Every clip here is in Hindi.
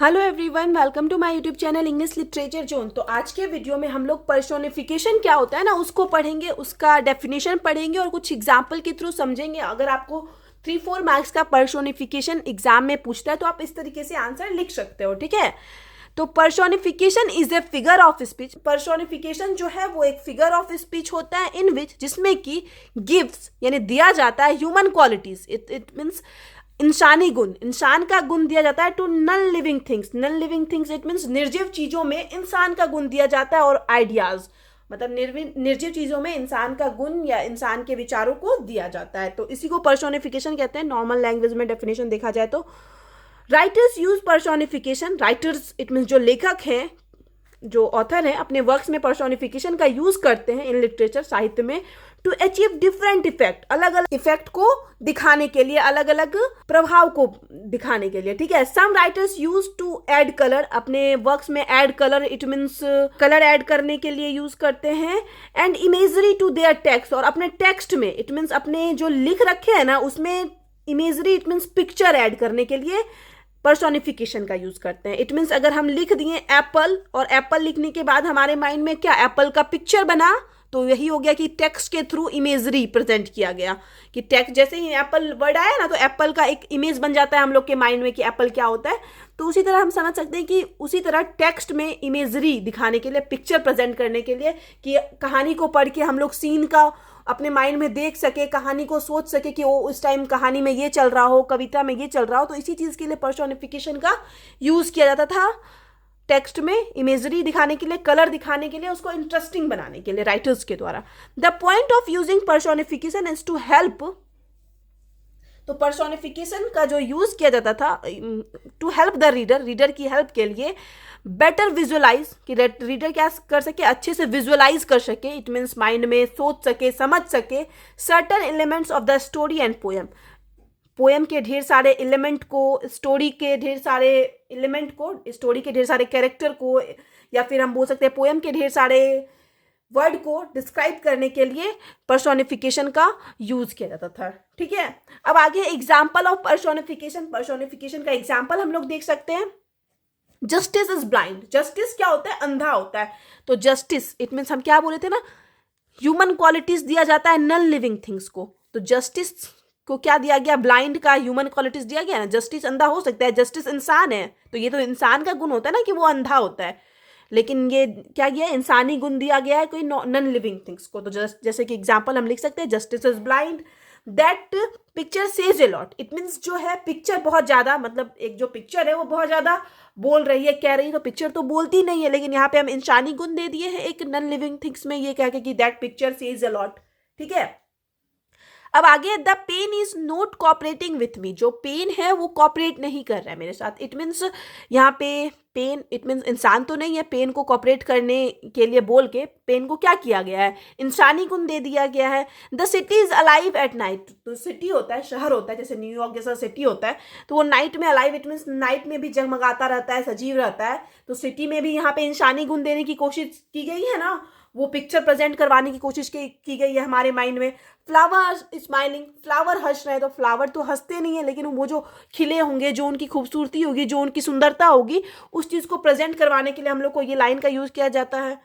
Hello everyone, welcome to my YouTube channel English literature zone. तो आज के वीडियो में हम लोग पर्सोनिफिकेशन क्या होता है ना उसको पढ़ेंगे, उसका डेफिनेशन पढ़ेंगे और कुछ एग्जाम्पल के थ्रू समझेंगे। अगर आपको 3-4 मार्क्स का पर्सोनिफिकेशन एग्जाम में पूछता है तो आप इस तरीके से आंसर लिख सकते हो, ठीक है। तो personification is a figure of speech. Personification जो है वो एक फिगर ऑफ स्पीच होता है इन विच, जिसमें कि गिव्स यानी दिया जाता है ह्यूमन क्वालिटीज, इट मीन्स इंसानी गुण, इंसान का गुण दिया जाता है to non living things. Non living things it means निर्जीव चीजों में इंसान का गुण दिया जाता है, और आइडियाज मतलब निर्जीव चीजों में इंसान का गुण या इंसान के विचारों को दिया जाता है। तो इसी को पर्सोनिफिकेशन कहते हैं। नॉर्मल लैंग्वेज में डेफिनेशन देखा जाए तो writers use personification. Writers it means जो लेखक हैं, जो ऑथर हैं, अपने वर्क्स में पर्सोनिफिकेशन का यूज करते हैं इन लिटरेचर, साहित्य में, टू अचीव डिफरेंट इफेक्ट, अलग अलग इफेक्ट को दिखाने के लिए, अलग अलग प्रभाव को दिखाने के लिए, ठीक है। Some writers use to add colour, अपने वर्क्स में add colour, it means colour add करने के लिए यूज करते हैं। And imagery to their text, और अपने टेक्स्ट में इट मीन्स अपने जो लिख रखे हैं ना उसमें imagery it means picture add करने के लिए पर्सोनिफिकेशन का यूज करते हैं। इट मीन्स अगर हम लिख दिए एप्पल, और एप्पल लिखने के बाद हमारे माइंड में क्या एप्पल का पिक्चर बना, तो यही हो गया कि टेक्स्ट के थ्रू इमेजरी प्रेजेंट किया गया। कि टेक्स्ट जैसे ही एप्पल वर्ड आया ना तो एप्पल का एक इमेज बन जाता है हम लोग के माइंड में कि एप्पल क्या होता है। तो उसी तरह हम समझ सकते हैं कि उसी तरह टेक्स्ट में इमेजरी दिखाने के लिए, पिक्चर प्रेजेंट करने के लिए, कि कहानी को पढ़ के हम लोग सीन का अपने माइंड में देख सके, कहानी को सोच सके कि वो उस टाइम कहानी में ये चल रहा हो, कविता में ये चल रहा हो। तो इसी चीज के लिए पर्सोनिफिकेशन का यूज किया जाता था टेक्स्ट में, इमेजरी दिखाने के लिए, कलर दिखाने के लिए, उसको इंटरेस्टिंग बनाने के लिए राइटर्स के द्वारा। The point of using personification is to help. तो पर्सोनिफिकेशन का जो यूज किया जाता था to help the reader, reader की हेल्प के लिए, बेटर विजुअलाइज, कि रीडर क्या कर सके, अच्छे से विजुअलाइज कर सके, इट मीन्स माइंड में सोच सके, समझ सके certain elements of the story and poem. Poem के ढेर सारे एलिमेंट को, स्टोरी के ढेर सारे एलिमेंट को, स्टोरी के ढेर सारे कैरेक्टर को, या फिर हम बोल सकते हैं पोएम के ढेर सारे वर्ड को डिस्क्राइब करने के लिए पर्सोनिफिकेशन का यूज किया जाता था, ठीक है। अब आगे एग्जाम्पल ऑफ पर्सोनिफिकेशन। पर्सोनिफिकेशन का एग्जाम्पल हम लोग देख सकते हैं। Justice is blind. जस्टिस क्या होता है? अंधा होता है। तो जस्टिस इट मीन्स हम क्या बोले थे ना, ह्यूमन क्वालिटीज दिया जाता है नॉन लिविंग थिंग्स को। तो जस्टिस को क्या दिया गया? ब्लाइंड का ह्यूमन क्वालिटीज दिया गया ना। जस्टिस अंधा हो सकता है, जस्टिस इंसान है, तो ये तो इंसान का गुण होता है ना कि वो अंधा होता है, लेकिन ये क्या गया? इंसानी गुण दिया गया है कोई नॉन लिविंग थिंग्स को। तो जैसे कि एग्जांपल हम लिख सकते हैं, justice is blind, that picture says a lot. It means जो है पिक्चर बहुत ज्यादा, मतलब एक जो पिक्चर है वो बहुत ज्यादा बोल रही है, कह रही है। तो पिक्चर तो बोलती नहीं है, लेकिन यहाँ पे हम इंसानी गुण दे दिए हैं एक नॉन लिविंग थिंग्स में, ये कह के कि that picture says a lot, ठीक है। अब आगे, the pen is not cooperating with me. जो पेन है वो कोऑपरेट नहीं कर रहा है मेरे साथ। इट मीन्स यहाँ पे पेन इट मीन्स इंसान तो नहीं है, पेन को कोऑपरेट करने के लिए बोल के पेन को क्या किया गया है? इंसानी गुण दे दिया गया है। The city is alive at night. तो सिटी होता है, शहर होता है, जैसे न्यूयॉर्क जैसा सिटी होता है, तो वो नाइट में अलाइव, इट मीन्स नाइट में भी जगमगाता रहता है, सजीव रहता है। तो सिटी में भी यहाँ पे इंसानी गुण देने की कोशिश की गई है ना, वो पिक्चर प्रेजेंट करवाने की कोशिश की गई है हमारे माइंड में। फ्लावर स्माइलिंग, फ्लावर हंस रहे हैं, तो फ्लावर तो हंसते नहीं है, लेकिन वो जो खिले होंगे, जो उनकी खूबसूरती होगी, जो उनकी सुंदरता होगी, उस चीज को प्रेजेंट करवाने के लिए हम लोग को ये लाइन का यूज किया जाता है।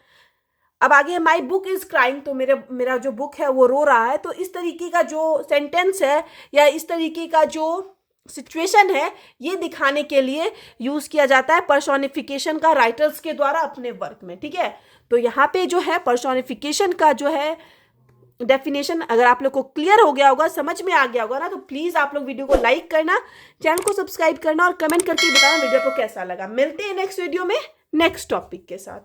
अब आगे, माई बुक इज क्राइंग। तो मेरा जो बुक है वो रो रहा है। तो इस तरीके का जो सेंटेंस है या इस तरीके का जो सिचुएशन है, ये दिखाने के लिए यूज किया जाता है पर्सोनिफिकेशन का राइटर्स के द्वारा अपने वर्क में, ठीक है। तो यहाँ पे जो है पर्सोनिफिकेशन का जो है डेफिनेशन, अगर आप लोग को क्लियर हो गया होगा, समझ में आ गया होगा ना, तो प्लीज आप लोग वीडियो को लाइक करना, चैनल को सब्सक्राइब करना और कमेंट करके बताना वीडियो को कैसा लगा। मिलते हैं नेक्स्ट वीडियो में नेक्स्ट टॉपिक के साथ।